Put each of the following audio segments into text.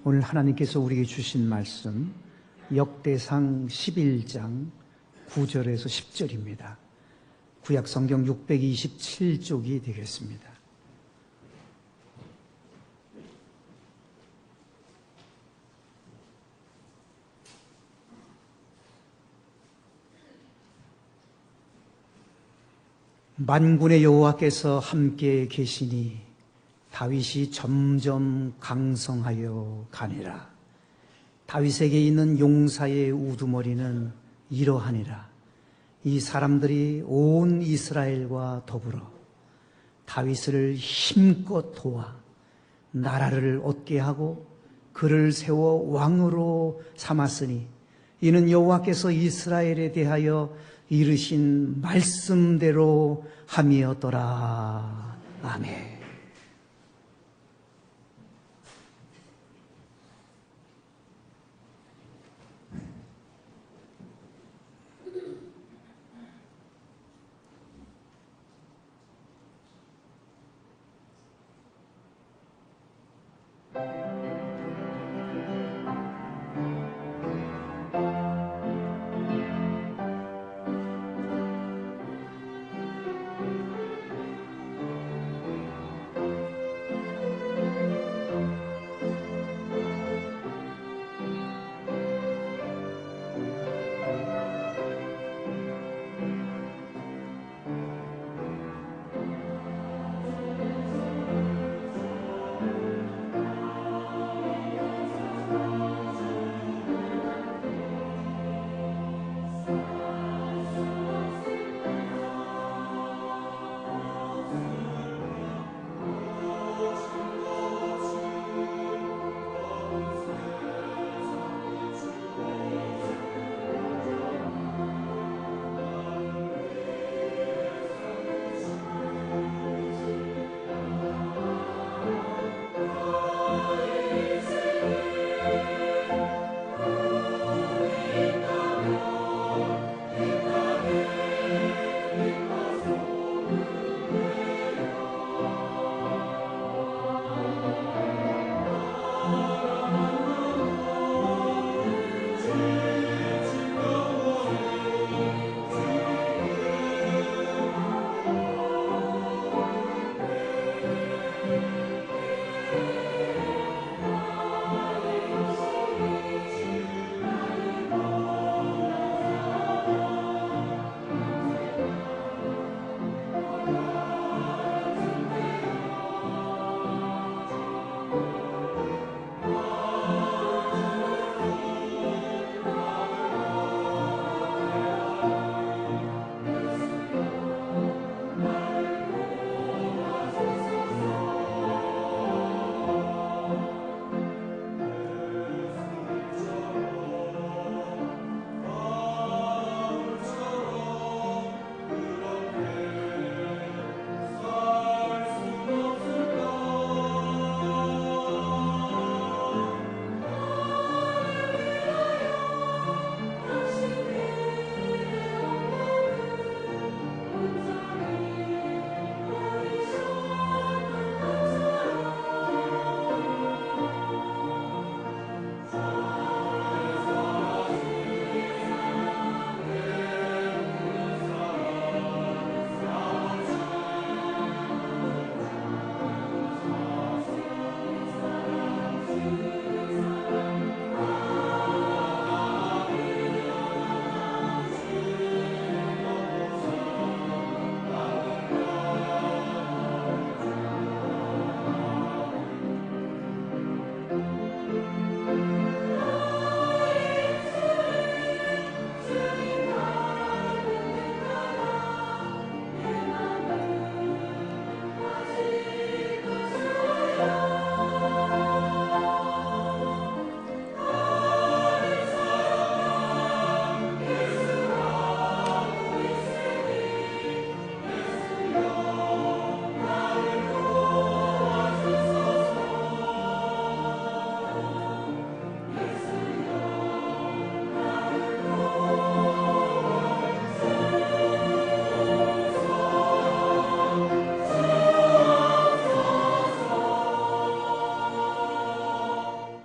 오늘 하나님께서 우리에게 주신 말씀 역대상 11장 9절에서 10절입니다. 구약 성경 627쪽이 되겠습니다. 만군의 여호와께서 함께 계시니 다윗이 점점 강성하여 가니라. 다윗에게 있는 용사의 우두머리는 이러하니라. 이 사람들이 온 이스라엘과 더불어 다윗을 힘껏 도와 나라를 얻게 하고 그를 세워 왕으로 삼았으니 이는 여호와께서 이스라엘에 대하여 이르신 말씀대로 함이었더라. 아멘.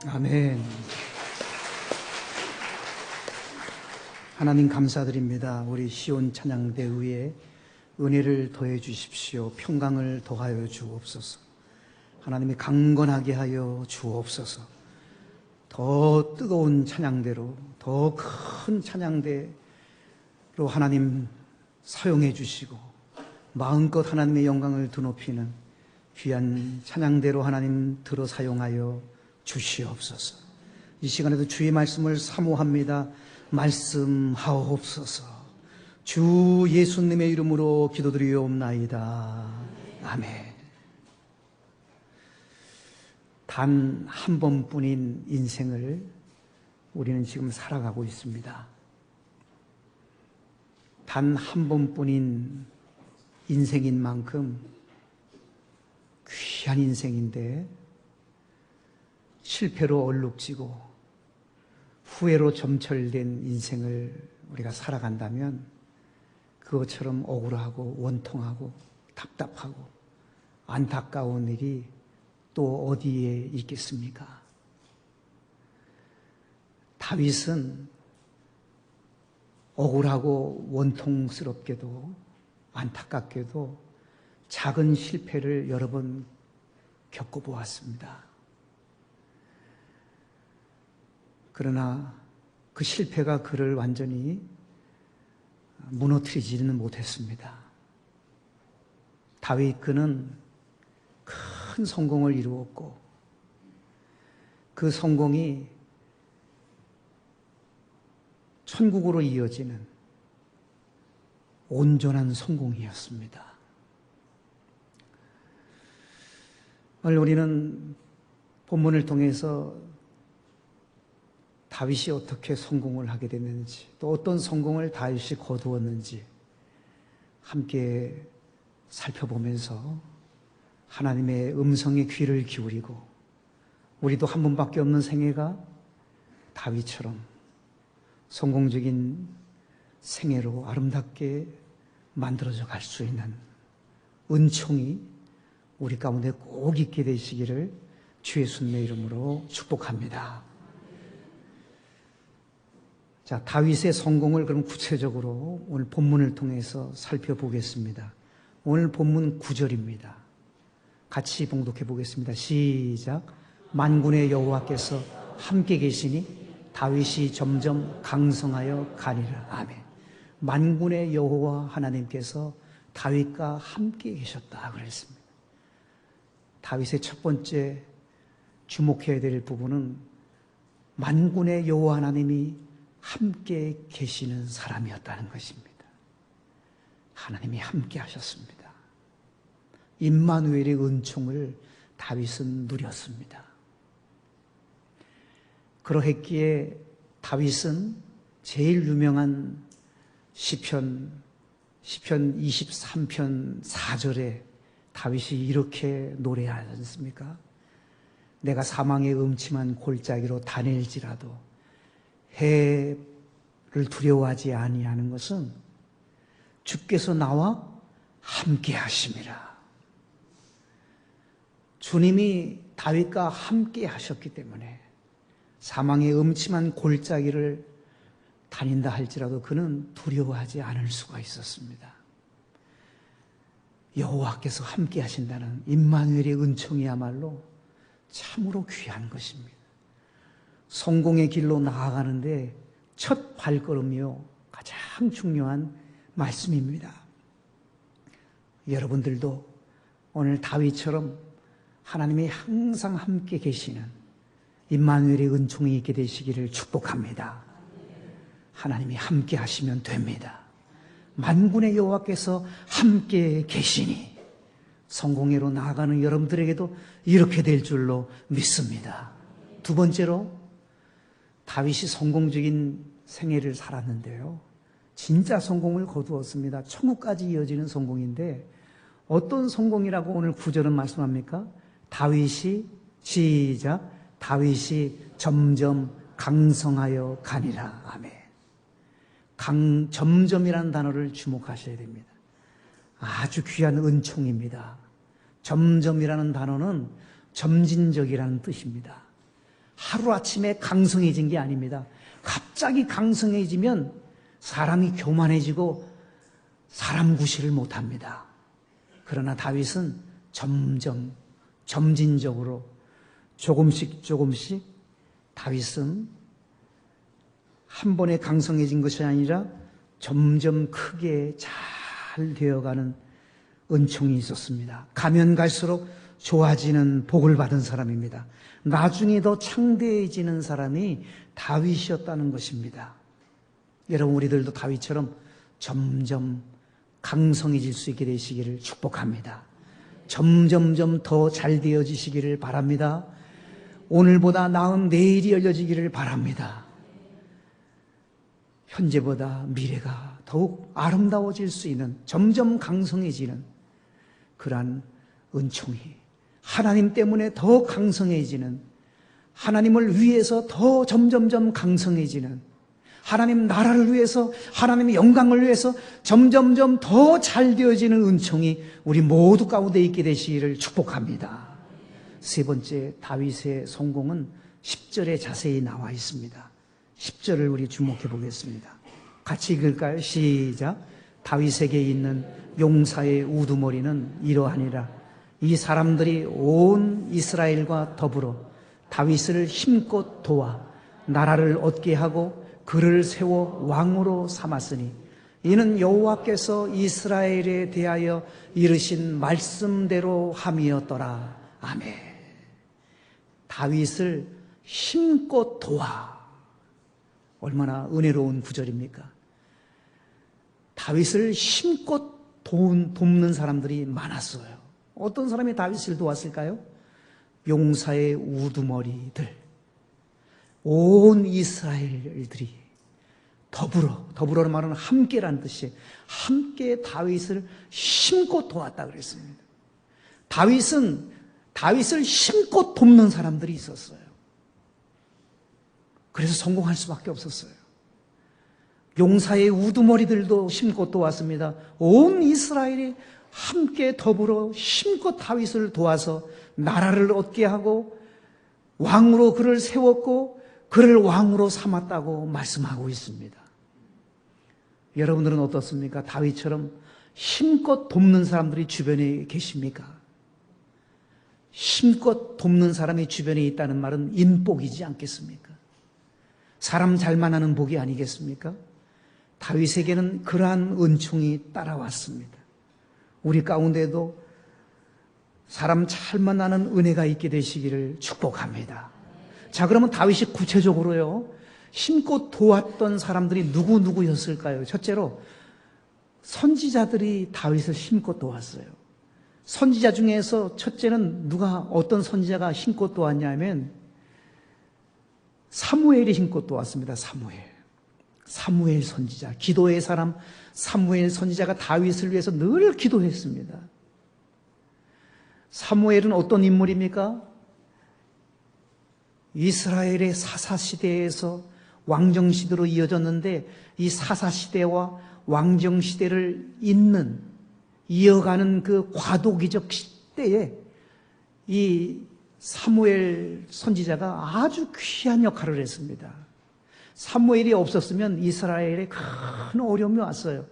아멘. 하나님 감사드립니다. 우리 시온 찬양대 위에 은혜를 더해 주십시오. 평강을 더하여 주옵소서. 하나님이 강건하게 하여 주옵소서. 더 뜨거운 찬양대로, 더 큰 찬양대로 하나님 사용해 주시고 마음껏 하나님의 영광을 드높이는 귀한 찬양대로 하나님 들어 사용하여 주시옵소서. 이 시간에도 주의 말씀을 사모합니다. 말씀하옵소서. 주 예수님의 이름으로 기도드리옵나이다. 아멘. 단 한 번뿐인 인생을 우리는 지금 살아가고 있습니다. 단 한 번뿐인 인생인 만큼 귀한 인생인데 실패로 얼룩지고 후회로 점철된 인생을 우리가 살아간다면 그것처럼 억울하고 원통하고 답답하고 안타까운 일이 또 어디에 있겠습니까? 다윗은 억울하고 원통스럽게도 안타깝게도 작은 실패를 여러 번 겪어보았습니다. 그러나 그 실패가 그를 완전히 무너뜨리지는 못했습니다. 다윗 그는 큰 성공을 이루었고 그 성공이 천국으로 이어지는 온전한 성공이었습니다. 오늘 우리는 본문을 통해서 다윗이 어떻게 성공을 하게 됐는지, 또 어떤 성공을 다윗이 거두었는지 함께 살펴보면서 하나님의 음성에 귀를 기울이고 우리도 한 번밖에 없는 생애가 다윗처럼 성공적인 생애로 아름답게 만들어져 갈 수 있는 은총이 우리 가운데 꼭 있게 되시기를 주 예수님의 이름으로 축복합니다. 자, 다윗의 성공을 그럼 구체적으로 오늘 본문을 통해서 살펴보겠습니다. 오늘 본문 9절입니다. 같이 봉독해 보겠습니다. 시작. 만군의 여호와께서 함께 계시니 다윗이 점점 강성하여 가니라. 아멘. 만군의 여호와 하나님께서 다윗과 함께 계셨다 그랬습니다. 다윗의 첫 번째 주목해야 될 부분은 만군의 여호와 하나님이 함께 계시는 사람이었다는 것입니다. 하나님이 함께 하셨습니다. 임마누엘의 은총을 다윗은 누렸습니다. 그러했기에 다윗은 제일 유명한 시편 23편 4절에 다윗이 이렇게 노래하지 않습니까? 내가 사망의 음침한 골짜기로 다닐지라도 해를 두려워하지 아니하는 것은 주께서 나와 함께 하심이라. 주님이 다윗과 함께 하셨기 때문에 사망의 음침한 골짜기를 다닌다 할지라도 그는 두려워하지 않을 수가 있었습니다. 여호와께서 함께 하신다는 임마누엘의 은총이야말로 참으로 귀한 것입니다. 성공의 길로 나아가는데 첫 발걸음이요 가장 중요한 말씀입니다. 여러분들도 오늘 다윗처럼 하나님이 항상 함께 계시는 임마누엘의 은총이 있게 되시기를 축복합니다. 하나님이 함께 하시면 됩니다. 만군의 여호와께서 함께 계시니 성공회로 나아가는 여러분들에게도 이렇게 될 줄로 믿습니다. 두 번째로 다윗이 성공적인 생애를 살았는데요. 진짜 성공을 거두었습니다. 천국까지 이어지는 성공인데 어떤 성공이라고 오늘 9절은 말씀합니까? 다윗이 시작 다윗이 점점 강성하여 가니라. 아멘. 점점이라는 단어를 주목하셔야 됩니다. 아주 귀한 은총입니다. 점점이라는 단어는 점진적이라는 뜻입니다. 하루아침에 강성해진 게 아닙니다. 갑자기 강성해지면 사람이 교만해지고 사람 구실을 못합니다. 그러나 다윗은 점진적으로 조금씩 다윗은 한 번에 강성해진 것이 아니라 점점 크게 잘 되어가는 은총이 있었습니다. 가면 갈수록 좋아지는 복을 받은 사람입니다. 나중에 더 창대해지는 사람이 다윗이었다는 것입니다. 여러분, 우리들도 다윗처럼 점점 강성해질 수 있게 되시기를 축복합니다. 점점점 더 잘 되어지시기를 바랍니다. 오늘보다 나은 내일이 열려지기를 바랍니다. 현재보다 미래가 더욱 아름다워질 수 있는, 점점 강성해지는 그러한 은총이, 하나님 때문에 더 강성해지는, 하나님을 위해서 더 점점점 강성해지는, 하나님 나라를 위해서, 하나님의 영광을 위해서 점점점 더 잘 되어지는 은총이 우리 모두 가운데 있게 되시기를 축복합니다. 세 번째, 다윗의 성공은 10절에 자세히 나와 있습니다. 10절을 우리 주목해 보겠습니다. 같이 읽을까요? 시작. 다윗에게 있는 용사의 우두머리는 이러하니라. 이 사람들이 온 이스라엘과 더불어 다윗을 힘껏 도와 나라를 얻게 하고 그를 세워 왕으로 삼았으니 이는 여호와께서 이스라엘에 대하여 이르신 말씀대로 함이었더라. 아멘. 다윗을 힘껏 도와. 얼마나 은혜로운 구절입니까? 다윗을 힘껏 돕는 사람들이 많았어요. 어떤 사람이 다윗을 도왔을까요? 용사의 우두머리들, 온 이스라엘들이 더불어는 말은 함께라는 뜻이에요. 함께 다윗을 힘껏 도왔다 그랬습니다. 다윗을 힘껏 돕는 사람들이 있었어요. 그래서 성공할 수밖에 없었어요. 용사의 우두머리들도 힘껏 도왔습니다. 온 이스라엘이 함께 더불어 힘껏 다윗을 도와서 나라를 얻게 하고 왕으로 그를 세웠고 그를 왕으로 삼았다고 말씀하고 있습니다. 여러분들은 어떻습니까? 다윗처럼 힘껏 돕는 사람들이 주변에 계십니까? 힘껏 돕는 사람이 주변에 있다는 말은 인복이지 않겠습니까? 사람 잘 만나는 복이 아니겠습니까? 다윗에게는 그러한 은총이 따라왔습니다. 우리 가운데도 사람 잘 만나는 은혜가 있게 되시기를 축복합니다. 자, 그러면 다윗이 구체적으로요, 힘껏 도왔던 사람들이 누구였을까요? 첫째로 선지자들이 다윗을 힘껏 도왔어요. 선지자 중에서 첫째는 어떤 선지자가 힘껏 도왔냐면 사무엘이 힘껏 도왔습니다. 사무엘 선지자, 기도의 사람 사무엘 선지자가 다윗을 위해서 늘 기도했습니다. 사무엘은 어떤 인물입니까? 이스라엘의 사사시대에서 왕정시대로 이어졌는데 이 사사시대와 왕정시대를 이어가는 그 과도기적 시대에 이 사무엘 선지자가 아주 귀한 역할을 했습니다. 사무엘이 없었으면 이스라엘에 큰 어려움이 왔어요.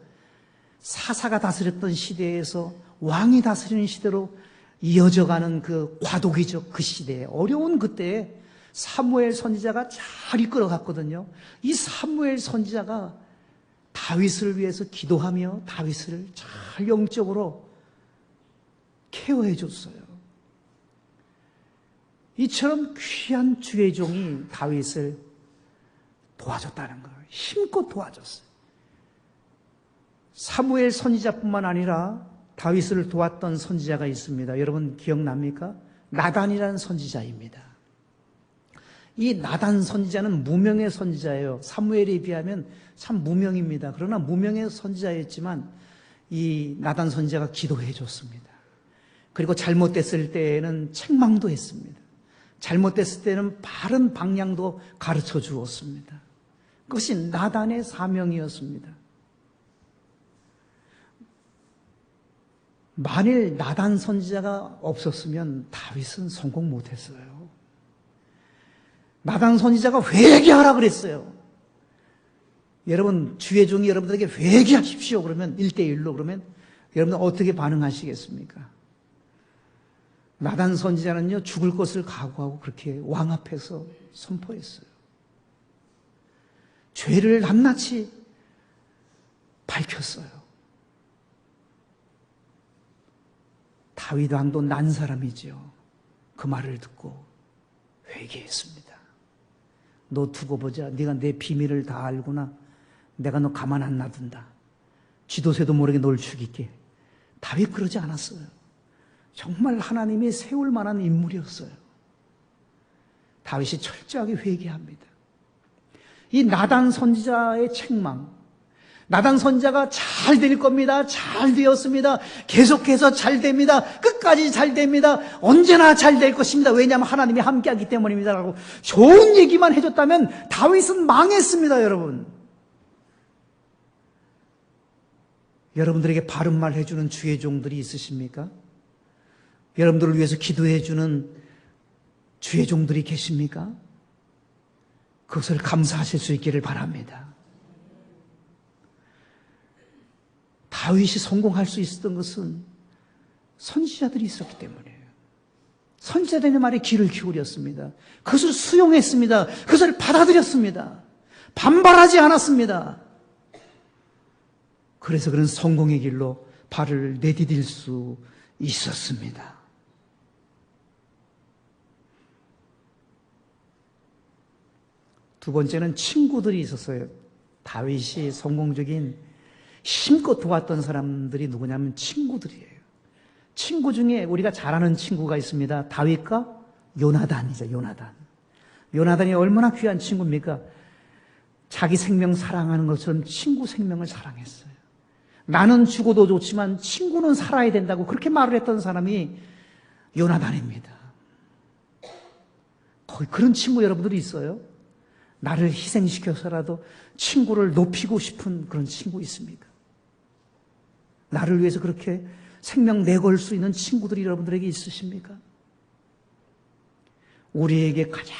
사사가 다스렸던 시대에서 왕이 다스리는 시대로 이어져가는 그 과도기적 그 시대에, 어려운 그때에 사무엘 선지자가 잘 이끌어갔거든요. 이 사무엘 선지자가 다윗을 위해서 기도하며 다윗을 잘 영적으로 케어해 줬어요. 이처럼 귀한 주의 종이 다윗을 도와줬다는 거예요. 힘껏 도와줬어요. 사무엘 선지자뿐만 아니라 다윗을 도왔던 선지자가 있습니다. 여러분 기억납니까? 나단이라는 선지자입니다. 이 나단 선지자는 무명의 선지자예요. 사무엘에 비하면 참 무명입니다. 그러나 무명의 선지자였지만 이 나단 선지자가 기도해 줬습니다. 그리고 잘못됐을 때에는 책망도 했습니다. 잘못됐을 때는 바른 방향도 가르쳐 주었습니다. 그것이 나단의 사명이었습니다. 만일 나단 선지자가 없었으면 다윗은 성공 못했어요. 나단 선지자가 회개하라 그랬어요. 여러분, 주의 종이 여러분들에게 회개하십시오 그러면 1대1로 그러면 여러분들 어떻게 반응하시겠습니까? 나단 선지자는요, 죽을 것을 각오하고 그렇게 왕 앞에서 선포했어요. 죄를 낱낱이 밝혔어요. 다윗 왕도 난 사람이지요. 그 말을 듣고 회개했습니다. 너 두고 보자. 네가 내 비밀을 다 알구나. 내가 너 가만 안 놔둔다. 쥐도새도 모르게 널 죽일게. 다윗 그러지 않았어요. 정말 하나님이 세울 만한 인물이었어요. 다윗이 철저하게 회개합니다. 이 나단 선지자의 책망, 나단 선지자가 잘 될 겁니다. 잘 되었습니다. 계속해서 잘 됩니다. 끝까지 잘 됩니다. 언제나 잘 될 것입니다. 왜냐하면 하나님이 함께하기 때문입니다. 라고 좋은 얘기만 해줬다면 다윗은 망했습니다, 여러분. 여러분들에게 바른 말 해주는 주의 종들이 있으십니까? 여러분들을 위해서 기도해주는 주의 종들이 계십니까? 그것을 감사하실 수 있기를 바랍니다. 다윗이 성공할 수 있었던 것은 선지자들이 있었기 때문이에요. 선지자들의 말에 귀를 기울였습니다. 그것을 수용했습니다. 그것을 받아들였습니다. 반발하지 않았습니다. 그래서 그런 성공의 길로 발을 내디딜 수 있었습니다. 두 번째는 친구들이 있었어요. 다윗이 성공적인 힘껏 도왔던 사람들이 누구냐면 친구들이에요. 친구 중에 우리가 잘 아는 친구가 있습니다. 다윗과 요나단이죠. 요나단이 얼마나 귀한 친구입니까? 자기 생명 사랑하는 것처럼 친구 생명을 사랑했어요. 나는 죽어도 좋지만 친구는 살아야 된다고 그렇게 말을 했던 사람이 요나단입니다. 거의 그런 친구 여러분들이 있어요? 나를 희생시켜서라도 친구를 높이고 싶은 그런 친구 있습니까? 나를 위해서 그렇게 생명 내걸 수 있는 친구들이 여러분들에게 있으십니까? 우리에게 가장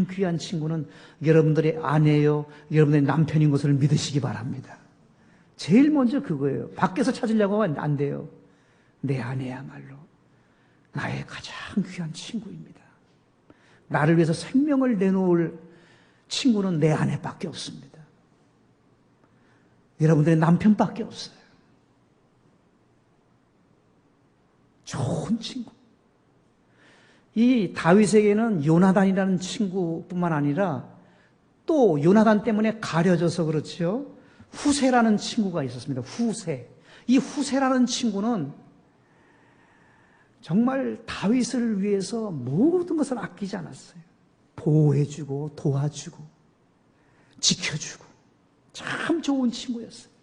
귀한 친구는 여러분들의 아내요, 여러분의 남편인 것을 믿으시기 바랍니다. 제일 먼저 그거예요. 밖에서 찾으려고 하면 안 돼요. 내 아내야말로 나의 가장 귀한 친구입니다. 나를 위해서 생명을 내놓을 친구는 내 아내밖에 없습니다. 여러분들의 남편밖에 없어요. 좋은 친구. 이 다윗에게는 요나단이라는 친구뿐만 아니라 또 요나단 때문에 가려져서 그렇지요. 후세라는 친구가 있었습니다. 후세. 이 후세라는 친구는 정말 다윗을 위해서 모든 것을 아끼지 않았어요. 보호해주고 도와주고 지켜주고 참 좋은 친구였어요.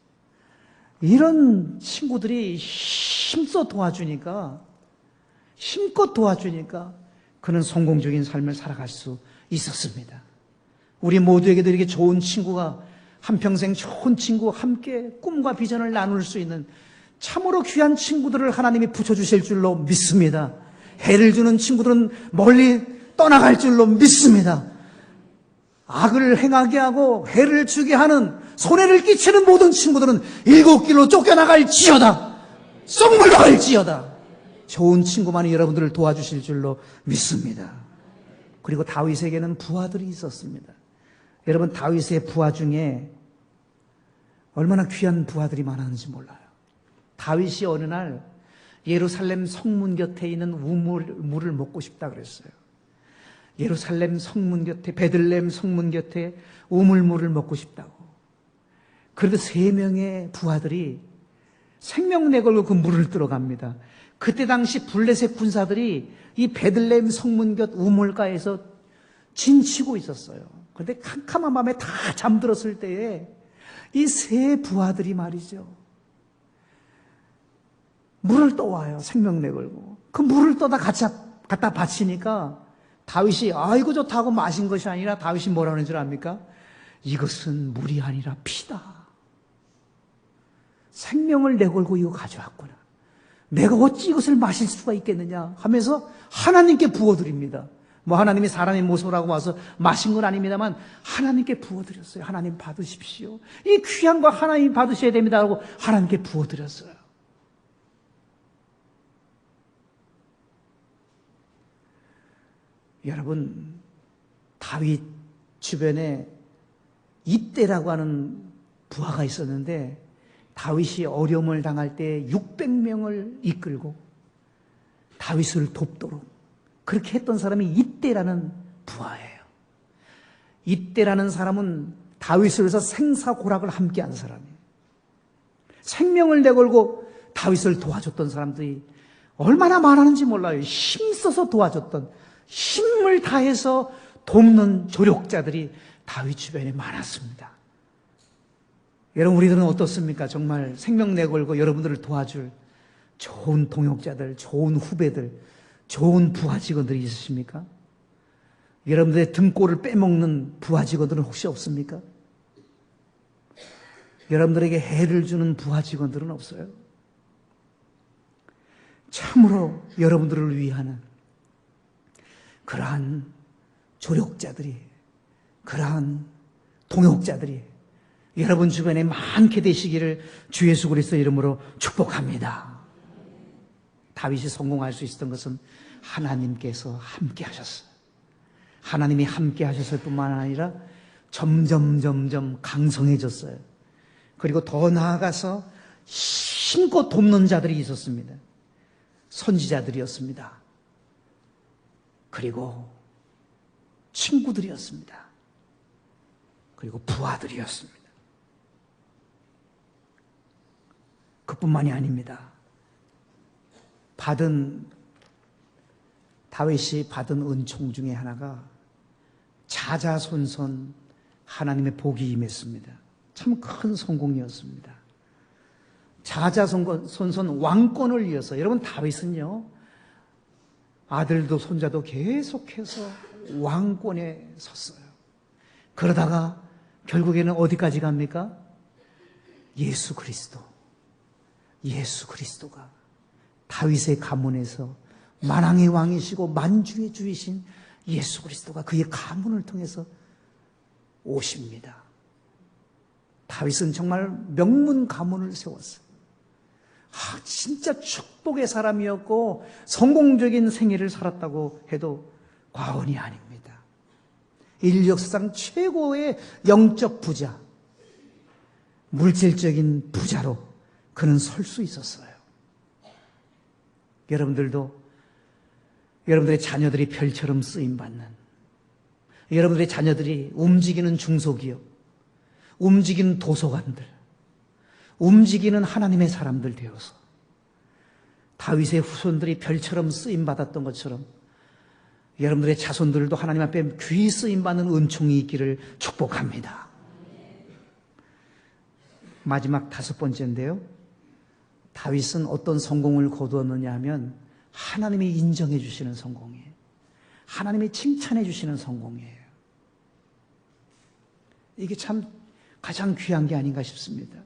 이런 친구들이 힘껏 도와주니까 그는 성공적인 삶을 살아갈 수 있었습니다. 우리 모두에게도 이렇게 좋은 친구가 한평생 좋은 친구 함께 꿈과 비전을 나눌 수 있는 참으로 귀한 친구들을 하나님이 붙여주실 줄로 믿습니다. 해를 주는 친구들은 멀리 떠나갈 줄로 믿습니다. 악을 행하게 하고 해를 주게 하는 손해를 끼치는 모든 친구들은 일곱 길로 쫓겨나갈지어다. 썩물로 갈지어다. 좋은 친구만이 여러분들을 도와주실 줄로 믿습니다. 그리고 다윗에게는 부하들이 있었습니다. 여러분, 다윗의 부하 중에 얼마나 귀한 부하들이 많았는지 몰라요. 다윗이 어느 날 예루살렘 성문 곁에 있는 우물을 먹고 싶다 그랬어요. 예루살렘 성문 곁에, 베들레헴 성문 곁에 우물물을 먹고 싶다고. 그래도 3명의 부하들이 생명 내걸고 그 물을 들어갑니다. 그때 당시 블레셋 군사들이 이 베들레헴 성문 곁 우물가에서 진치고 있었어요. 그런데 캄캄한 밤에 다 잠들었을 때에 이 3 부하들이 말이죠, 물을 떠와요. 생명 내걸고. 그 물을 떠다 갖다 바치니까 다윗이 아이고 좋다고 마신 것이 아니라 다윗이 뭐라는 줄 압니까? 이것은 물이 아니라 피다. 생명을 내걸고 이거 가져왔구나. 내가 어찌 이것을 마실 수가 있겠느냐 하면서 하나님께 부어드립니다. 뭐 하나님이 사람의 모습을 하고 와서 마신 건 아닙니다만 하나님께 부어드렸어요. 하나님 받으십시오. 이 귀한 거 하나님 받으셔야 됩니다 하고 하나님께 부어드렸어요. 여러분, 다윗 주변에 이때라고 하는 부하가 있었는데 다윗이 어려움을 당할 때 600명을 이끌고 다윗을 돕도록 그렇게 했던 사람이 이때라는 부하예요. 이때라는 사람은 다윗을 위해서 생사고락을 함께한 사람이에요. 생명을 내걸고 다윗을 도와줬던 사람들이 얼마나 많았는지 몰라요. 힘써서 도와줬던, 힘을 다해서 돕는 조력자들이 다윗 주변에 많았습니다. 여러분, 우리들은 어떻습니까? 정말 생명 내걸고 여러분들을 도와줄 좋은 동역자들, 좋은 후배들, 좋은 부하 직원들이 있으십니까? 여러분들의 등골을 빼먹는 부하 직원들은 혹시 없습니까? 여러분들에게 해를 주는 부하 직원들은 없어요? 참으로 여러분들을 위하는 그러한 조력자들이, 그러한 동역자들이 여러분 주변에 많게 되시기를 주 예수 그리스도 이름으로 축복합니다. 다윗이 성공할 수 있었던 것은 하나님께서 함께 하셨어요. 하나님이 함께 하셨을 뿐만 아니라 점점 강성해졌어요. 그리고 더 나아가서 힘껏 돕는 자들이 있었습니다. 선지자들이었습니다. 그리고 친구들이었습니다. 그리고 부하들이었습니다. 그뿐만이 아닙니다. 다윗이 받은 은총 중에 하나가 자자손손 하나님의 복이 임했습니다. 참 큰 성공이었습니다. 자자손손 왕권을 이어서, 여러분, 다윗은요, 아들도 손자도 계속해서 왕권에 섰어요. 그러다가 결국에는 어디까지 갑니까? 예수 그리스도가 다윗의 가문에서 만왕의 왕이시고 만주의 주이신 예수 그리스도가 그의 가문을 통해서 오십니다. 다윗은 정말 명문 가문을 세웠어요. 진짜 축복의 사람이었고 성공적인 생애를 살았다고 해도 과언이 아닙니다. 인류 역사상 최고의 영적 부자, 물질적인 부자로 그는 설 수 있었어요. 여러분들도 여러분들의 자녀들이 별처럼 쓰임받는, 여러분들의 자녀들이 움직이는 중소기업, 움직이는 도서관들, 움직이는 하나님의 사람들 되어서 다윗의 후손들이 별처럼 쓰임받았던 것처럼 여러분들의 자손들도 하나님 앞에 귀히 쓰임받는 은총이 있기를 축복합니다. 마지막 5번째인데요. 다윗은 어떤 성공을 거두었느냐 하면 하나님이 인정해 주시는 성공이에요. 하나님이 칭찬해 주시는 성공이에요. 이게 참 가장 귀한 게 아닌가 싶습니다.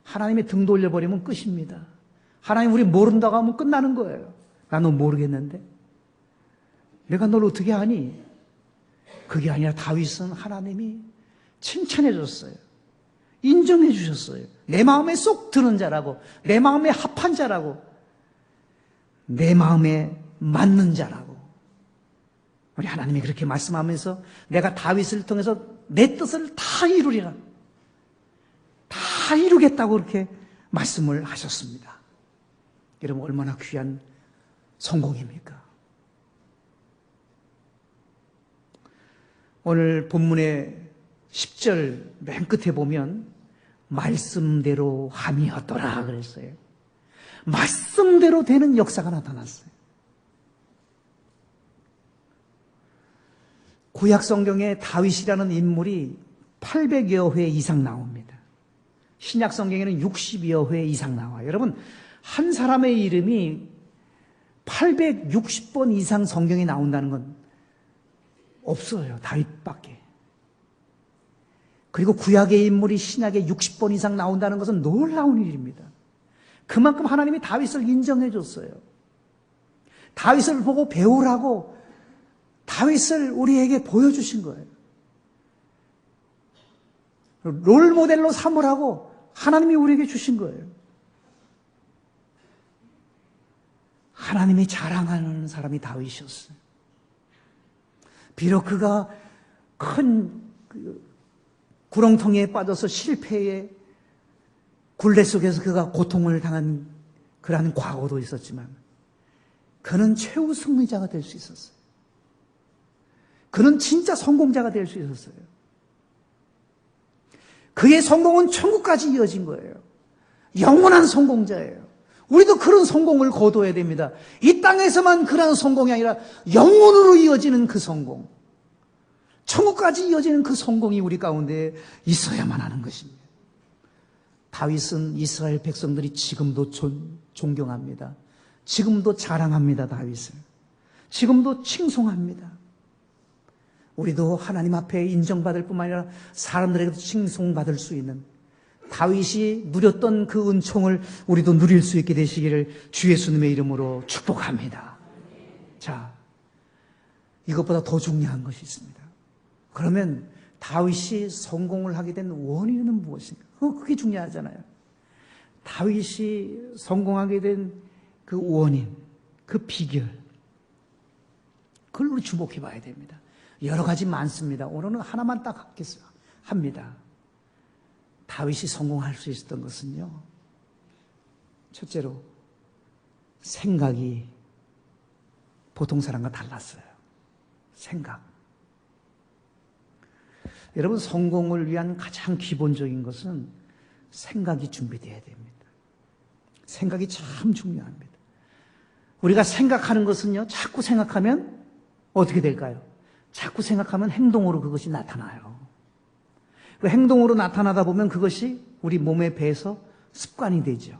하나님이 등 돌려버리면 끝입니다. 하나님 우리 모른다고 하면 끝나는 거예요. 나 너 모르겠는데? 내가 널 어떻게 아니? 그게 아니라 다윗은 하나님이 칭찬해 줬어요. 인정해 주셨어요. 내 마음에 쏙 드는 자라고, 내 마음에 합한 자라고, 내 마음에 맞는 자라고. 우리 하나님이 그렇게 말씀하면서 내가 다윗을 통해서 내 뜻을 다 이루리라, 다 이루겠다고 그렇게 말씀을 하셨습니다. 여러분, 얼마나 귀한 성공입니까? 오늘 본문의 10절 맨 끝에 보면 말씀대로 함이었더라 그랬어요. 말씀대로 되는 역사가 나타났어요. 구약 성경에 다윗이라는 인물이 800여 회 이상 나옵니다. 신약 성경에는 60여 회 이상 나와요. 여러분, 한 사람의 이름이 860번 이상 성경에 나온다는 건 없어요. 다윗밖에. 그리고 구약의 인물이 신약에 60번 이상 나온다는 것은 놀라운 일입니다. 그만큼 하나님이 다윗을 인정해 줬어요. 다윗을 보고 배우라고 다윗을 우리에게 보여주신 거예요. 롤 모델로 삼으라고 하나님이 우리에게 주신 거예요. 하나님이 자랑하는 사람이 다윗이었어요. 비록 그가 큰 구렁텅이에 빠져서 실패의 굴레 속에서 그가 고통을 당한 그러한 과거도 있었지만 그는 최후 승리자가 될 수 있었어요. 그는 진짜 성공자가 될 수 있었어요. 그의 성공은 천국까지 이어진 거예요. 영원한 성공자예요. 우리도 그런 성공을 거둬야 됩니다. 이 땅에서만 그런 성공이 아니라 영원으로 이어지는 그 성공, 천국까지 이어지는 그 성공이 우리 가운데 있어야만 하는 것입니다. 다윗은 이스라엘 백성들이 지금도 존경합니다. 지금도 자랑합니다. 다윗을 지금도 칭송합니다. 우리도 하나님 앞에 인정받을 뿐만 아니라 사람들에게도 칭송받을 수 있는 다윗이 누렸던 그 은총을 우리도 누릴 수 있게 되시기를 주 예수님의 이름으로 축복합니다. 자, 이것보다 더 중요한 것이 있습니다. 그러면 다윗이 성공을 하게 된 원인은 무엇인가? 그게 중요하잖아요. 다윗이 성공하게 된 그 원인, 그 비결, 그걸 우리 주목해 봐야 됩니다. 여러 가지 많습니다. 오늘은 하나만 딱 합니다. 다윗이 성공할 수 있었던 것은요, 첫째로 생각이 보통 사람과 달랐어요. 생각. 여러분, 성공을 위한 가장 기본적인 것은 생각이 준비되어야 됩니다. 생각이 참 중요합니다. 우리가 생각하는 것은요, 자꾸 생각하면 어떻게 될까요? 자꾸 생각하면 행동으로 그것이 나타나요. 그 행동으로 나타나다 보면 그것이 우리 몸에 배서 습관이 되죠.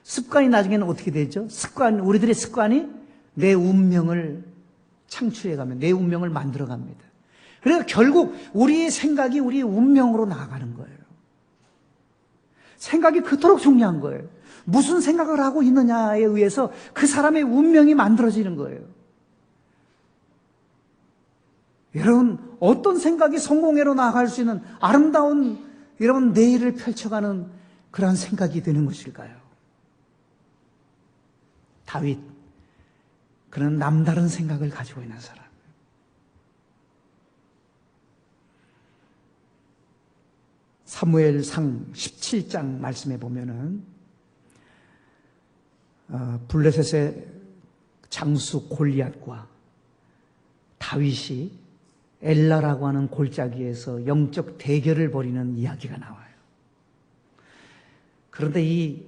습관이 나중에는 어떻게 되죠? 우리들의 습관이 내 운명을 창출해가면 내 운명을 만들어갑니다. 그러니까 결국 우리의 생각이 우리의 운명으로 나아가는 거예요. 생각이 그토록 중요한 거예요. 무슨 생각을 하고 있느냐에 의해서 그 사람의 운명이 만들어지는 거예요. 여러분, 어떤 생각이 성공회로 나아갈 수 있는 아름다운 여러분 내일을 펼쳐가는 그러한 생각이 되는 것일까요? 다윗, 그는 남다른 생각을 가지고 있는 사람. 사무엘상 17장 말씀에 보면은 블레셋의 장수 골리앗과 다윗이 엘라라고 하는 골짜기에서 영적 대결을 벌이는 이야기가 나와요. 그런데 이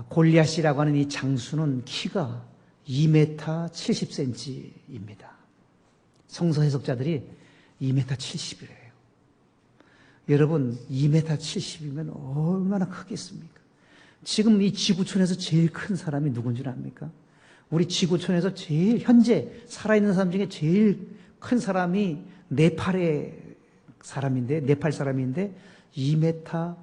골리앗이라고 하는 이 장수는 키가 2m 70cm입니다. 성서 해석자들이 2m 70이래요. 여러분, 2m 70이면 얼마나 크겠습니까? 지금 이 지구촌에서 제일 큰 사람이 누군지 압니까? 우리 지구촌에서 제일 현재 살아있는 사람 중에 제일 큰 사람이 네팔 사람인데 2m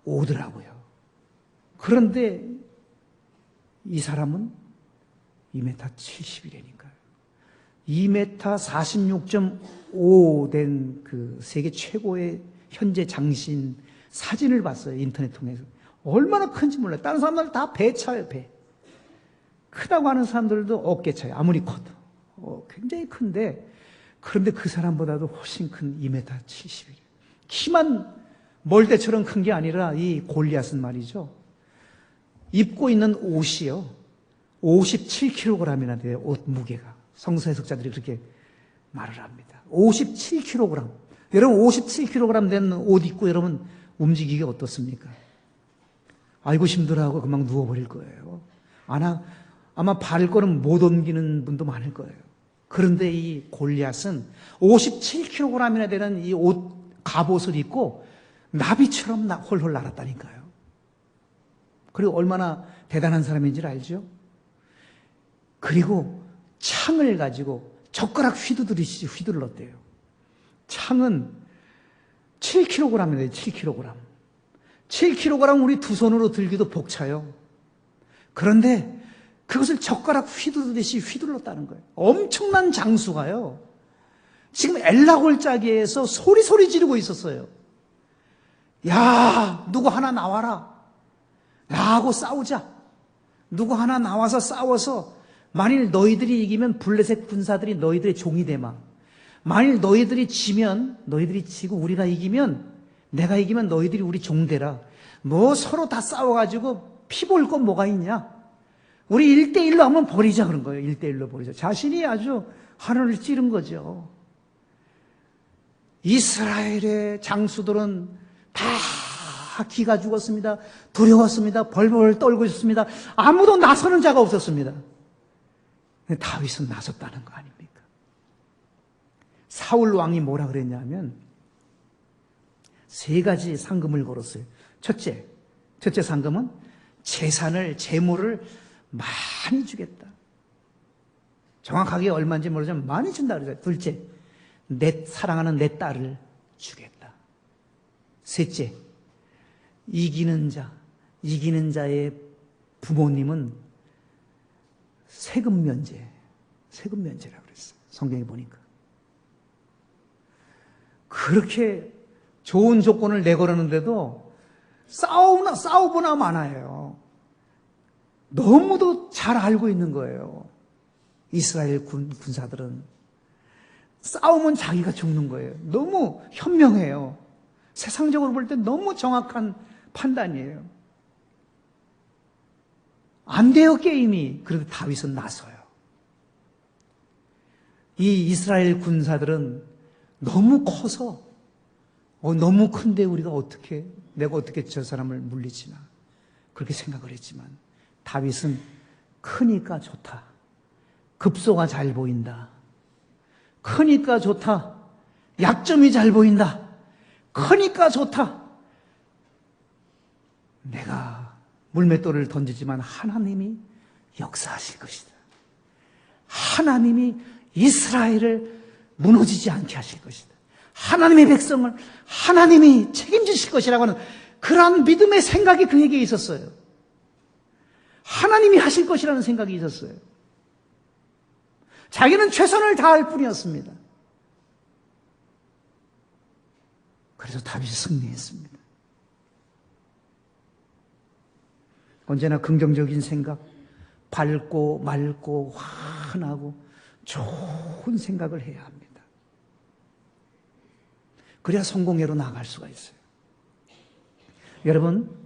46.5더라고요. 그런데 이 사람은 2m 70이라니까요. 2m 46.5 된 그 세계 최고의 현재 장신 사진을 봤어요. 인터넷 통해서. 얼마나 큰지 몰라요. 다른 사람들 다 배 차요, 배. 크다고 하는 사람들도 어깨 차요. 아무리 커도. 굉장히 큰데, 그런데 그 사람보다도 훨씬 큰 2m 70이래요. 키만 멀대처럼 큰 게 아니라 이 골리앗은 말이죠. 입고 있는 옷이요. 57kg이나 돼요. 옷 무게가. 성서 해석자들이 그렇게 말을 합니다. 57kg. 여러분 57kg 된 옷 입고 여러분 움직이기 어떻습니까? 아이고 힘들어하고 금방 누워버릴 거예요. 아마 발걸음 못 옮기는 분도 많을 거예요. 그런데 이 골리앗은 57kg이나 되는 이 옷, 갑옷을 입고 나비처럼 홀홀 날았다니까요. 그리고 얼마나 대단한 사람인지 알죠? 그리고 창을 가지고 젓가락 휘두르듯이 휘둘렀대요. 창은 7kg이래요. 7kg. 7kg 우리 두 손으로 들기도 벅차요. 그런데 그것을 젓가락 휘두르듯이 휘둘렀다는 거예요. 엄청난 장수가요. 지금 엘라골짜기에서 소리 지르고 있었어요. 야, 누구 하나 나와라. 나하고 싸우자. 누구 하나 나와서 싸워서 만일 너희들이 이기면 블레셋 군사들이 너희들의 종이 되마. 만일 너희들이 지면 너희들이 지고 우리가 이기면 내가 이기면 너희들이 우리 종 되라. 뭐 서로 다 싸워가지고 피 볼 건 뭐가 있냐. 우리 1대1로 한번 버리자 그런 거예요. 1대1로 버리자. 자신이 아주 하늘을 찌른 거죠. 이스라엘의 장수들은 다 기가 죽었습니다. 두려웠습니다. 벌벌 떨고 있었습니다. 아무도 나서는 자가 없었습니다. 근데 다윗은 나섰다는 거 아닙니까? 사울 왕이 뭐라 그랬냐면 3가지 상금을 걸었어요. 첫째 상금은 재물을 많이 주겠다. 정확하게 얼마인지 모르지만 많이 준다 그러죠. 둘째, 사랑하는 내 딸을 주겠다. 셋째, 이기는 자의 부모님은 세금 면제라고 그랬어요. 성경에 보니까. 그렇게 좋은 조건을 내걸었는데도 싸우거나 많아요. 너무도 잘 알고 있는 거예요. 이스라엘 군사들은. 싸우면 자기가 죽는 거예요. 너무 현명해요. 세상적으로 볼 때 너무 정확한 판단이에요. 안 돼요, 게임이. 그래도 다윗은 나서요. 이 이스라엘 군사들은 너무 커서 너무 큰데 내가 어떻게 저 사람을 물리치나 그렇게 생각을 했지만 다윗은 크니까 좋다. 급소가 잘 보인다. 크니까 좋다. 약점이 잘 보인다. 크니까 좋다. 내가 물맷돌을 던지지만 하나님이 역사하실 것이다. 하나님이 이스라엘을 무너지지 않게 하실 것이다. 하나님의 백성을 하나님이 책임지실 것이라고 하는 그러한 믿음의 생각이 그에게 있었어요. 하나님이 하실 것이라는 생각이 있었어요. 자기는 최선을 다할 뿐이었습니다. 그래서 다윗이 승리했습니다. 언제나 긍정적인 생각, 밝고 맑고 환하고 좋은 생각을 해야 합니다. 그래야 성공회로 나아갈 수가 있어요. 여러분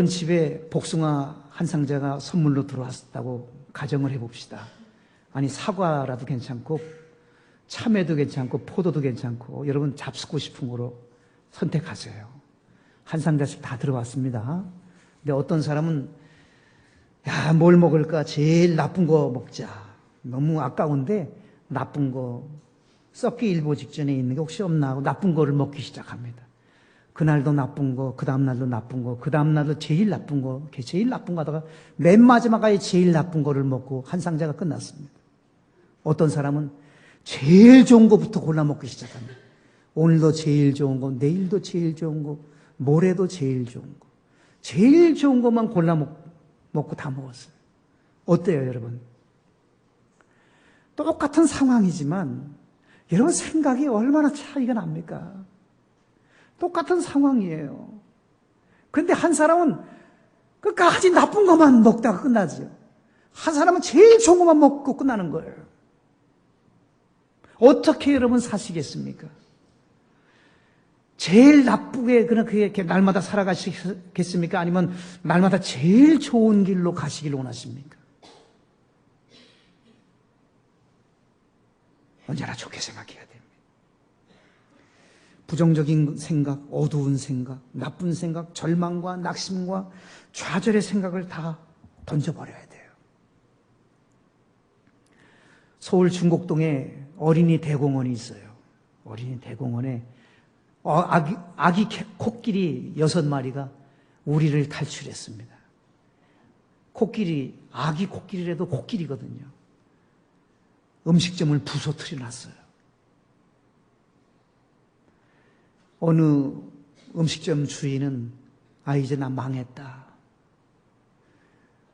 집에 복숭아 한 상자가 선물로 들어왔다고 가정을 해봅시다. 아니 사과라도 괜찮고 참외도 괜찮고 포도도 괜찮고 여러분 잡수고 싶은 거로 선택하세요. 한 상자씩 다 들어왔습니다. 근데 어떤 사람은 뭘 먹을까? 제일 나쁜 거 먹자. 너무 아까운데 나쁜 거 썩기 일보 직전에 있는 게 혹시 없나 하고 나쁜 거를 먹기 시작합니다. 그날도 나쁜 거, 그 다음날도 나쁜 거, 그 다음날도 제일 나쁜 거, 제일 나쁜 거 하다가 맨 마지막에 제일 나쁜 거를 먹고 한 상자가 끝났습니다. 어떤 사람은 제일 좋은 거부터 골라 먹기 시작합니다. 오늘도 제일 좋은 거, 내일도 제일 좋은 거, 모레도 제일 좋은 거. 제일 좋은 것만 골라 먹고 다 먹었어요. 어때요, 여러분? 똑같은 상황이지만 여러분 생각이 얼마나 차이가 납니까? 똑같은 상황이에요. 그런데 한 사람은 끝까지 나쁜 것만 먹다가 끝나죠. 한 사람은 제일 좋은 것만 먹고 끝나는 거예요. 어떻게 여러분 사시겠습니까? 제일 나쁘게 그렇게 날마다 살아가시겠습니까? 아니면 날마다 제일 좋은 길로 가시길 원하십니까? 언제나 좋게 생각해야 됩니다. 부정적인 생각, 어두운 생각, 나쁜 생각, 절망과 낙심과 좌절의 생각을 다 던져버려야 돼요. 서울 중곡동에 어린이 대공원이 있어요. 어린이 대공원에 아기 코끼리 6마리가 우리를 탈출했습니다. 아기 코끼리라도 코끼리거든요. 음식점을 부서뜨려 놨어요. 어느 음식점 주인은 이제 나 망했다.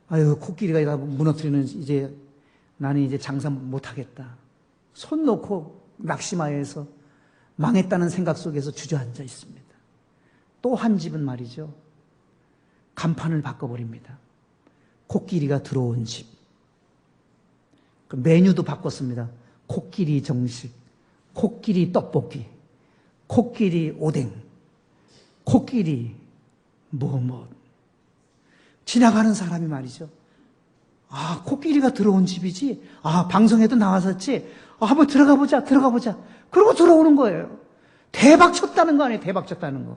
아유, 코끼리가 다 무너뜨리는 이제 나는 이제 장사 못하겠다. 손 놓고 낙심하여서 망했다는 생각 속에서 주저앉아 있습니다. 또 한 집은 말이죠. 간판을 바꿔버립니다. 코끼리가 들어온 집. 그 메뉴도 바꿨습니다. 코끼리 정식, 코끼리 떡볶이, 코끼리 오뎅, 코끼리 뭐. 지나가는 사람이 말이죠. 아, 코끼리가 들어온 집이지? 아, 방송에도 나왔었지? 아, 한번 들어가 보자. 그러고 들어오는 거예요. 대박 쳤다는 거 아니에요? 대박 쳤다는 거.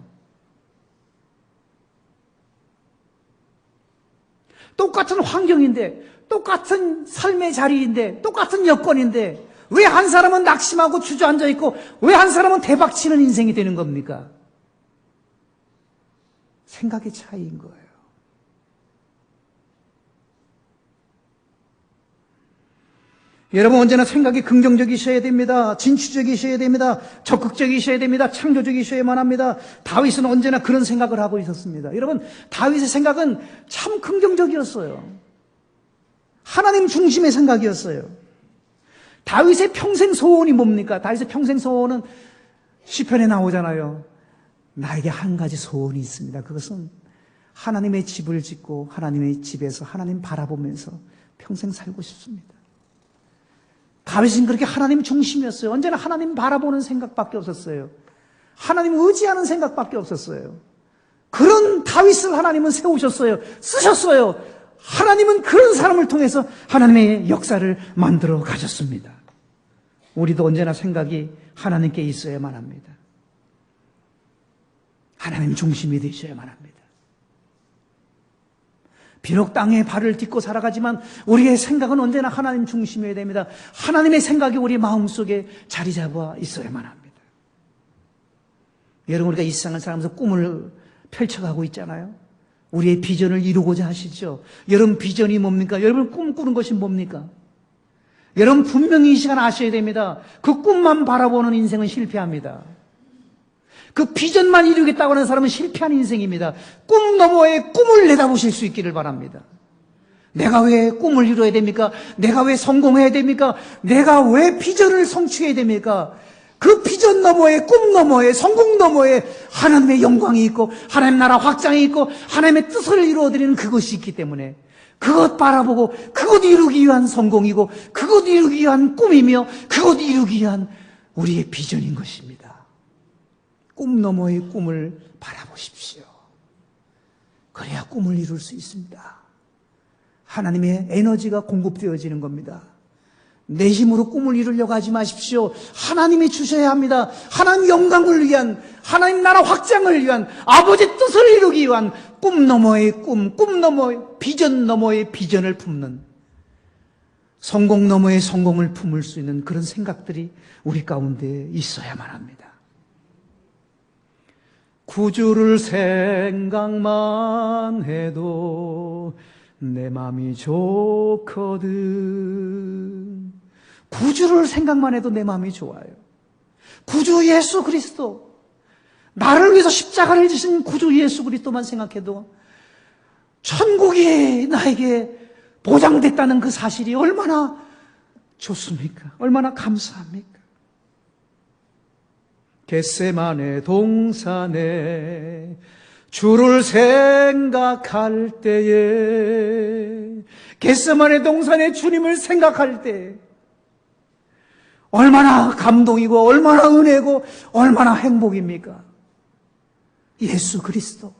똑같은 환경인데, 똑같은 삶의 자리인데, 똑같은 여건인데, 왜 한 사람은 낙심하고 주저앉아 있고, 왜 한 사람은 대박 치는 인생이 되는 겁니까? 생각의 차이인 거예요. 여러분 언제나 생각이 긍정적이셔야 됩니다. 진취적이셔야 됩니다. 적극적이셔야 됩니다. 창조적이셔야만 합니다. 다윗은 언제나 그런 생각을 하고 있었습니다. 여러분 다윗의 생각은 참 긍정적이었어요. 하나님 중심의 생각이었어요. 다윗의 평생 소원이 뭡니까? 다윗의 평생 소원은 시편에 나오잖아요. 나에게 한 가지 소원이 있습니다. 그것은 하나님의 집을 짓고 하나님의 집에서 하나님 바라보면서 평생 살고 싶습니다. 다윗은 그렇게 하나님 중심이었어요. 언제나 하나님 바라보는 생각밖에 없었어요. 하나님 의지하는 생각밖에 없었어요. 그런 다윗을 하나님은 세우셨어요. 쓰셨어요. 하나님은 그런 사람을 통해서 하나님의 역사를 만들어 가셨습니다. 우리도 언제나 생각이 하나님께 있어야만 합니다. 하나님 중심이 되셔야만 합니다. 비록 땅에 발을 딛고 살아가지만 우리의 생각은 언제나 하나님 중심이어야 됩니다. 하나님의 생각이 우리 마음속에 자리 잡아 있어야만 합니다. 여러분 우리가 이 세상을 살아가면서 꿈을 펼쳐가고 있잖아요. 우리의 비전을 이루고자 하시죠. 여러분 비전이 뭡니까? 여러분 꿈꾸는 것이 뭡니까? 여러분 분명히 이 시간 아셔야 됩니다. 그 꿈만 바라보는 인생은 실패합니다. 그 비전만 이루겠다고 하는 사람은 실패한 인생입니다. 꿈 너머에 꿈을 내다보실 수 있기를 바랍니다. 내가 왜 꿈을 이루어야 됩니까? 내가 왜 성공해야 됩니까? 내가 왜 비전을 성취해야 됩니까? 그 비전 너머에 꿈 너머에 성공 너머에 하나님의 영광이 있고 하나님 나라 확장이 있고 하나님의 뜻을 이루어드리는 그것이 있기 때문에 그것 바라보고 그것 이루기 위한 성공이고 그것 이루기 위한 꿈이며 그것 이루기 위한 우리의 비전인 것입니다. 꿈 너머의 꿈을 바라보십시오. 그래야 꿈을 이룰 수 있습니다. 하나님의 에너지가 공급되어지는 겁니다. 내 힘으로 꿈을 이루려고 하지 마십시오. 하나님이 주셔야 합니다. 하나님 영광을 위한, 하나님 나라 확장을 위한, 아버지 뜻을 이루기 위한 꿈 너머의 꿈, 꿈 너머의 비전 너머의 비전을 품는 성공 너머의 성공을 품을 수 있는 그런 생각들이 우리 가운데 있어야만 합니다. 구주를 생각만 해도 내 마음이 좋거든. 구주를 생각만 해도 내 마음이 좋아요. 구주 예수 그리스도, 나를 위해서 십자가를 지신 구주 예수 그리스도만 생각해도 천국이 나에게 보장됐다는 그 사실이 얼마나 좋습니까? 얼마나 감사합니까? 겟세마네 동산에 주를 생각할 때에, 겟세마네 동산에 주님을 생각할 때 얼마나 감동이고 얼마나 은혜고 얼마나 행복입니까? 예수 그리스도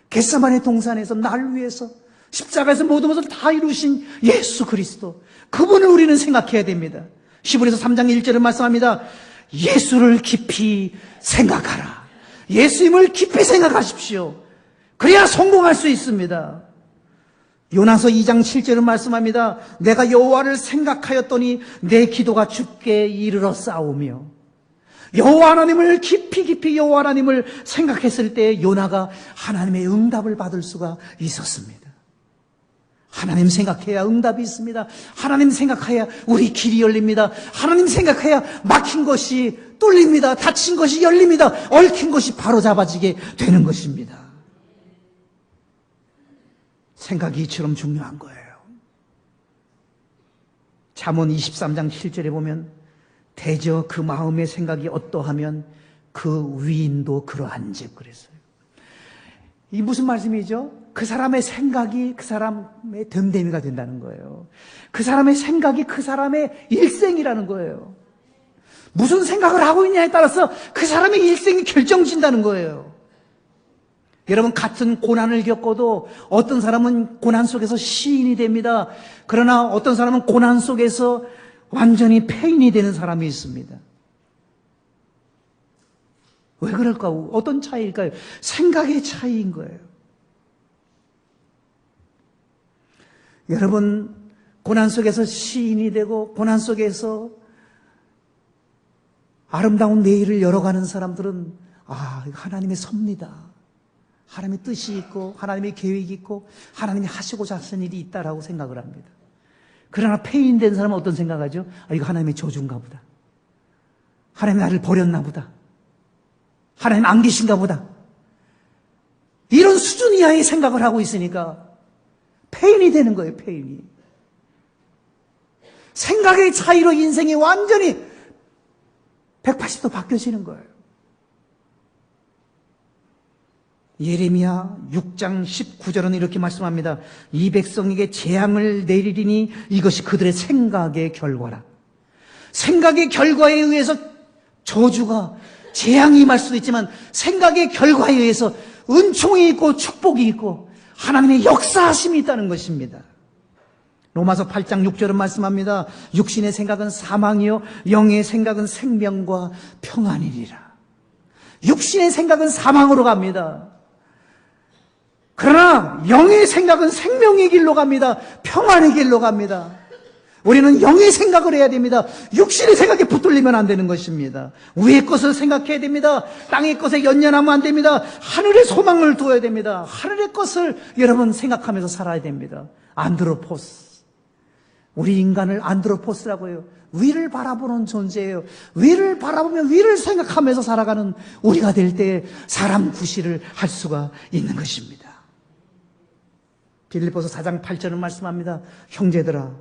겟세마네 동산에서 날 위해서 십자가에서 모든 것을 다 이루신 예수 그리스도, 그분을 우리는 생각해야 됩니다. 히브리서 3장 1절을 말씀합니다. 예수를 깊이 생각하라. 예수님을 깊이 생각하십시오. 그래야 성공할 수 있습니다. 요나서 2장 7절은 말씀합니다. 내가 여호와를 생각하였더니 내 기도가 주께 이르러 싸우며. 여호와 하나님을 깊이 여호와 하나님을 생각했을 때 요나가 하나님의 응답을 받을 수가 있었습니다. 하나님 생각해야 응답이 있습니다. 하나님 생각해야 우리 길이 열립니다. 하나님 생각해야 막힌 것이 뚫립니다. 닫힌 것이 열립니다. 얽힌 것이 바로 잡아지게 되는 것입니다. 생각이 이처럼 중요한 거예요. 잠언 23장 7절에 보면 대저 그 마음의 생각이 어떠하면 그 위인도 그러한즉 그랬어요. 이 무슨 말씀이죠? 그 사람의 생각이 그 사람의 됨됨이가 된다는 거예요. 그 사람의 생각이 그 사람의 일생이라는 거예요. 무슨 생각을 하고 있냐에 따라서 그 사람의 일생이 결정진다는 거예요. 여러분, 같은 고난을 겪어도 어떤 사람은 고난 속에서 시인이 됩니다. 그러나 어떤 사람은 고난 속에서 완전히 폐인이 되는 사람이 있습니다. 왜 그럴까요? 어떤 차이일까요? 생각의 차이인 거예요. 여러분, 고난 속에서 시인이 되고 고난 속에서 아름다운 내일을 열어가는 사람들은 하나님의 섭니다. 하나님의 뜻이 있고 하나님의 계획이 있고 하나님이 하시고자 하신 일이 있다라고 생각을 합니다. 그러나 폐인된 사람은 어떤 생각하죠? 이거 하나님의 저주인가 보다. 하나님 나를 버렸나 보다. 하나님 안 계신가 보다. 이런 수준 이하의 생각을 하고 있으니까 폐인이 되는 거예요. 폐인이. 생각의 차이로 인생이 완전히 180도 바뀌어지는 거예요. 예레미야 6장 19절은 이렇게 말씀합니다. 이 백성에게 재앙을 내리리니 이것이 그들의 생각의 결과라. 생각의 결과에 의해서 저주가 재앙이 임할 수도 있지만 생각의 결과에 의해서 은총이 있고 축복이 있고 하나님의 역사하심이 있다는 것입니다. 로마서 8장 6절은 말씀합니다. 육신의 생각은 사망이요 영의 생각은 생명과 평안이니라. 육신의 생각은 사망으로 갑니다. 그러나 영의 생각은 생명의 길로 갑니다. 평안의 길로 갑니다. 우리는 영의 생각을 해야 됩니다. 육신의 생각에 붙들리면 안 되는 것입니다. 위의 것을 생각해야 됩니다. 땅의 것에 연연하면 안 됩니다. 하늘의 소망을 두어야 됩니다. 하늘의 것을 여러분 생각하면서 살아야 됩니다. 안드로포스. 우리 인간을 안드로포스라고 해요. 위를 바라보는 존재예요. 위를 바라보며 위를 생각하면서 살아가는 우리가 될 때 사람 구실을 할 수가 있는 것입니다. 빌립보서 4장 8절은 말씀합니다. 형제들아,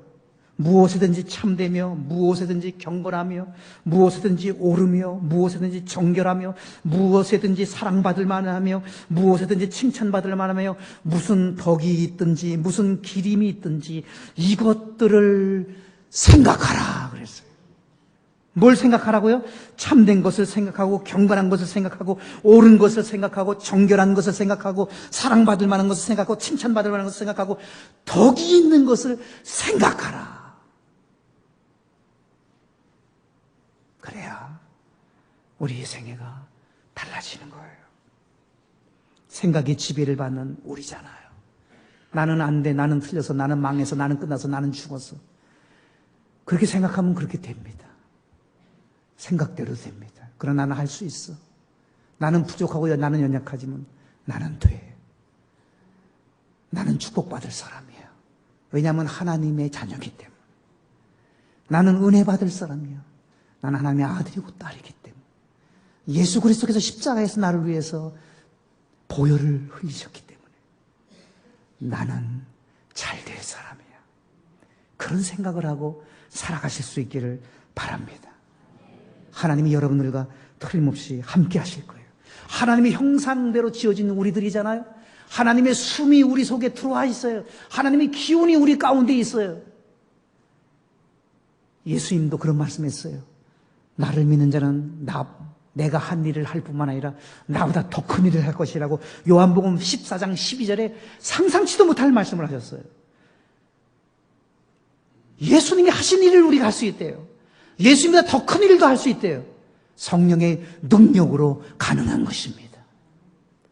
무엇이든지 참되며 무엇이든지 경건하며 무엇이든지 옳으며 무엇이든지 정결하며 무엇이든지 사랑받을 만하며 무엇이든지 칭찬받을 만하며 무슨 덕이 있든지 무슨 기림이 있든지 이것들을 생각하라 그랬어요. 뭘 생각하라고요? 참된 것을 생각하고 경건한 것을 생각하고 옳은 것을 생각하고 정결한 것을 생각하고 사랑받을 만한 것을 생각하고 칭찬받을 만한 것을 생각하고 덕이 있는 것을 생각하라. 그래야 우리의 생애가 달라지는 거예요. 생각이 지배를 받는 우리잖아요. 나는 안 돼, 나는 틀려서, 나는 망해서, 나는 끝나서, 나는 죽어서. 그렇게 생각하면 그렇게 됩니다. 생각대로 됩니다. 그러나 나는 할 수 있어. 나는 부족하고 나는 연약하지만 나는 돼. 나는 축복받을 사람이야. 왜냐하면 하나님의 자녀이기 때문에. 나는 은혜 받을 사람이야. 나는 하나님의 아들이고 딸이기 때문에. 예수 그리스도께서 십자가에서 나를 위해서 보혈을 흘리셨기 때문에 나는 잘 될 사람이야. 그런 생각을 하고 살아가실 수 있기를 바랍니다. 하나님이 여러분들과 틀림없이 함께 하실 거예요. 하나님의 형상대로 지어진 우리들이잖아요. 하나님의 숨이 우리 속에 들어와 있어요. 하나님의 기운이 우리 가운데 있어요. 예수님도 그런 말씀했어요. 나를 믿는 자는 내가 한 일을 할 뿐만 아니라 나보다 더 큰 일을 할 것이라고 요한복음 14장 12절에 상상치도 못할 말씀을 하셨어요. 예수님이 하신 일을 우리가 할 수 있대요. 예수님보다 더 큰 일도 할 수 있대요. 성령의 능력으로 가능한 것입니다.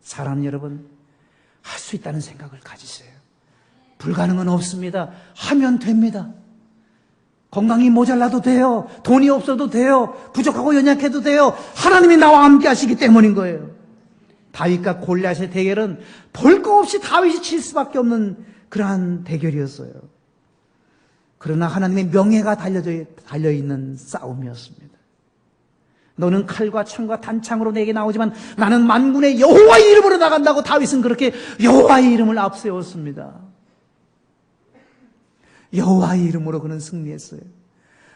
사랑하는 여러분, 할 수 있다는 생각을 가지세요. 불가능은 없습니다. 하면 됩니다. 건강이 모자라도 돼요. 돈이 없어도 돼요. 부족하고 연약해도 돼요. 하나님이 나와 함께 하시기 때문인 거예요. 다윗과 골리앗의 대결은 볼 거 없이 다윗이 칠 수밖에 없는 그러한 대결이었어요. 그러나 하나님의 명예가 달려있는 싸움이었습니다. 너는 칼과 창과 단창으로 내게 나오지만 나는 만군의 여호와의 이름으로 나간다고 다윗은 그렇게 여호와의 이름을 앞세웠습니다. 여호와의 이름으로 그는 승리했어요.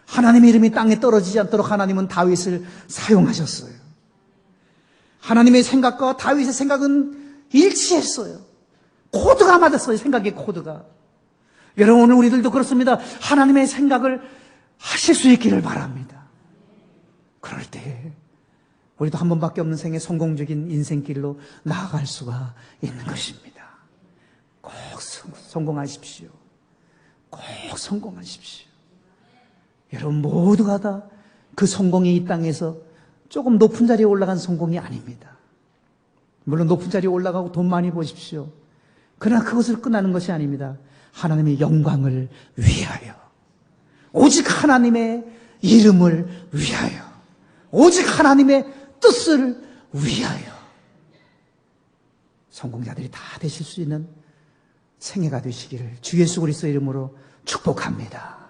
하나님의 이름이 땅에 떨어지지 않도록 하나님은 다윗을 사용하셨어요. 하나님의 생각과 다윗의 생각은 일치했어요. 코드가 맞았어요. 생각의 코드가. 여러분, 오늘 우리들도 그렇습니다. 하나님의 생각을 하실 수 있기를 바랍니다. 그럴 때 우리도 한 번밖에 없는 생에 성공적인 인생길로 나아갈 수가 있는 것입니다. 꼭 성공하십시오. 꼭 성공하십시오. 여러분 모두가 다 그 성공이 이 땅에서 조금 높은 자리에 올라간 성공이 아닙니다. 물론 높은 자리에 올라가고 돈 많이 버십시오. 그러나 그것을 끝나는 것이 아닙니다. 하나님의 영광을 위하여, 오직 하나님의 이름을 위하여, 오직 하나님의 뜻을 위하여 성공자들이 다 되실 수 있는 생애가 되시기를 주 예수 그리스도의 이름으로 축복합니다.